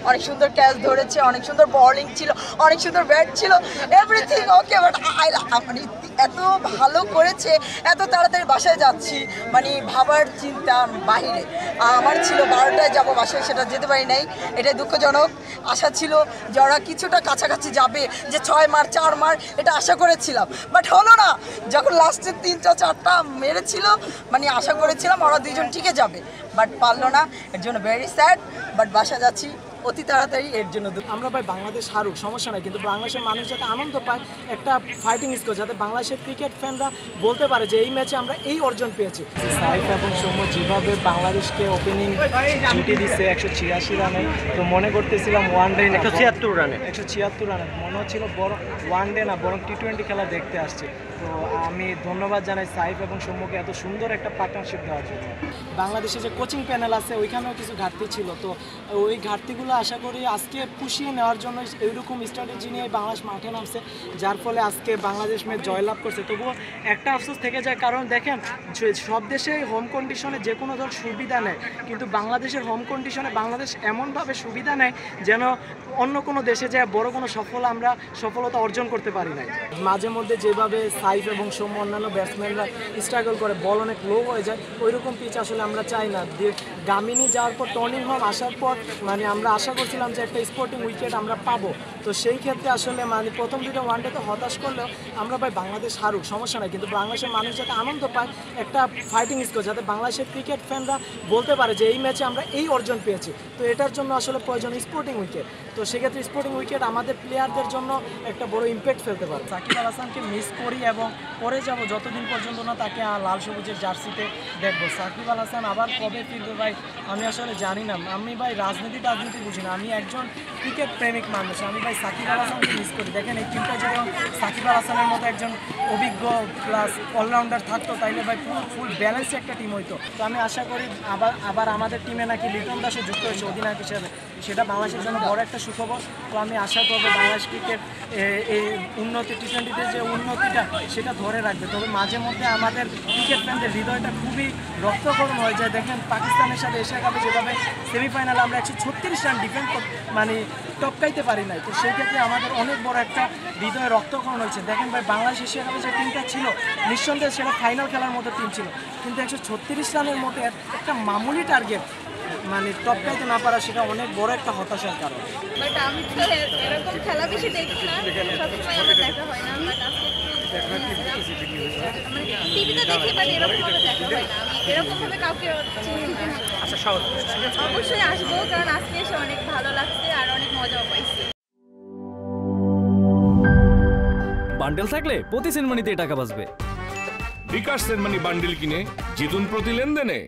অনেক সুন্দর ক্যাচ ধরেছে, অনেক সুন্দর বোলিং ছিল, অনেক সুন্দর ব্যাট ছিল, এভরিথিং ওকে। বাট মানে এত ভালো করেছে, এত তাড়াতাড়ি বাসায় যাচ্ছি মানে ভাবার চিন্তা বাহিরে। আমার ছিল 12টায় যাবো বাসায়, সেটা যেতে পারি নাই, এটাই দুঃখজনক। আশা ছিল যে ওরা কিছুটা কাছাকাছি যাবে, যে 6 মার 4 মার এটা আশা করেছিলাম, বাট হলো না। যখন লাস্টে 3টা 4টা মেরেছিল মানে আশা করেছিলাম ওরা দুইজন ঠিকই যাবে, বাট পারলো না, এর জন্য ভেরি স্যাড। বাট বাসা যাচ্ছি অতি তাড়াতাড়ি, এর জন্য আমরা ভাই বাংলাদেশ হারুক সমস্যা নাই, কিন্তু বাংলাদেশের মানুষ যাতে আনন্দ পায়, একটা ফাইটিং স্কোর, যাতে বাংলাদেশের ক্রিকেট ফ্যানরা বলতে পারে যে এই ম্যাচে আমরা এই অর্জন পেয়েছি। সাইফ এবং সৌম্য যেভাবে বাংলাদেশকে ওপেনিং জুটি দিচ্ছে 186 রানে, তো মনে করতেছিলাম ওয়ানডে 176 রানে মনে হচ্ছিল বড় ওয়ানডে না বরং টি20 খেলা দেখতে আসছে। তো আমি ধন্যবাদ জানাই সাইফ এবং সৌম্যকে এত সুন্দর একটা পার্টনারশিপ দেওয়ার জন্য। বাংলাদেশে যে কোচিং প্যানেল আছে ওইখানেও কিছু ঘাটতি ছিল, তো ওই ঘাটতিগুলো আশা করি আজকে পুষিয়ে নেওয়ার জন্য এইরকম স্ট্র্যাটেজি নিয়ে বাংলাদেশ মাঠে নামছে, যার ফলে আজকে বাংলাদেশ ম্যাচ জয়লাভ করছে। তবুও একটা আফসোস থেকে যায়, কারণ দেখেন সব দেশে হোম কন্ডিশনে যে কোনো দল সুবিধা নেয়, কিন্তু বাংলাদেশের হোম কন্ডিশনে বাংলাদেশ এমনভাবে সুবিধা নেয় যেন অন্য কোনো দেশে যায় বড় কোনো সফলতা অর্জন করতে পারি নাই। মাঝে মধ্যে যেভাবে সাইফ এবং সৌম্য অন্যান্য ব্যাটসম্যানরা স্ট্রাগল করে, বল অনেক লো হয়ে যায়, ওইরকম পিচ আসলে আমরা চাই না। গামিনী যাওয়ার পর টর্নিং হোম আসার পর মানে আমরা আশা করছিলাম যে একটা স্পোর্টিং উইকেট আমরা পাবো, তো সেই ক্ষেত্রে আসলে মানে প্রথম দুটো ওয়ানডেতে হতাশ করলেও আমরা ভাই বাংলাদেশ হারুক সমস্যা নাই, কিন্তু বাংলাদেশের মানুষ যাতে আনন্দ পায়, একটা ফাইটিং স্কোর, যাতে বাংলাদেশের ক্রিকেট ফ্যানরা বলতে পারে যে এই ম্যাচে আমরা এই অর্জন পেয়েছি। তো এটার জন্য আসলে প্রয়োজন স্পোর্টিং উইকেট, তো সেক্ষেত্রে স্পোর্টিং উইকেট আমাদের প্লেয়ারদের জন্য একটা বড় ইম্প্যাক্ট ফেলতে পারে। সাকিব আল হাসানকে মিস করি এবং পরে যাব যতদিন পর্যন্ত না তাকে লাল সবুজের জার্সিতে দেখবো। সাকিব আল হাসান আবার কবে ফিরবে ভাই আমি আসলে জানি না। আমি ভাই রাজনীতি বুঝি না, আমি একজন ক্রিকেট প্রেমিক মানুষ। আমি ভাই সাকিব আল হাসানকে মিস করি। দেখেন এই টিমটা যদি সাকিব আল হাসানের মতো একজন অভিজ্ঞ প্লাস অলরাউন্ডার থাকতো তাইলে ভাই ফুল ব্যালেন্স একটা টিম হইতো। তো আমি আশা করি আবার আমাদের টিমে নাকি লিটন দাসও যুক্ত হয়েছে অধিনায়ক হিসেবে, সেটা বাংলাদেশের জন্য বড় একটা সুখবর। তো আমি আশা করবো বাংলাদেশ ক্রিকেট এই উন্নতি টি20তে যে উন্নতিটা সেটা ধরে রাখবে। তবে মাঝে মধ্যে আমাদের ক্রিকেট ফ্যানদের হৃদয়টা খুবই রক্তগরম হয়ে যায়। দেখেন পাকিস্তানের সাথে এশিয়া কাপে যেভাবে সেমিফাইনালে আমরা 136 রান ডিফেন্ড মানে টপকাইতে পারি নাই, তো সেই ক্ষেত্রে আমাদের অনেক বড় একটা হৃদয় রক্তক্ষরণ হয়েছে। দেখেন ভাই বাংলাদেশ এশিয়া কাপে যে টিমটা ছিল নিঃসন্দেহে সেটা ফাইনাল খেলার মতো টিম ছিল, কিন্তু 136 রানের মতো একটা মামুলি টার্গেট মানে টপকাইতে না পারা, সেটা অনেক বড় একটা হতাশার কারণ। বাট আমি তো এরকম খেলা বেশি দেখি না, সবসময় আমার দেখা হয় না, টিভিতে দেখি বাট এরকম ভাবে দেখা হয় না। আমি এরকম ভাবে কাউকে অবশ্যই আসবো, কারণ আজকে এসে অনেক ভালো লাগছে আর অনেক মজাও পাইছি। বান্ডেল থাকলে প্রতি সেনমানিতে টাকা বাঁচবে। বিকাশ সেনমানি বান্ডেল কিনে জিতুন প্রতি লেনদেনে।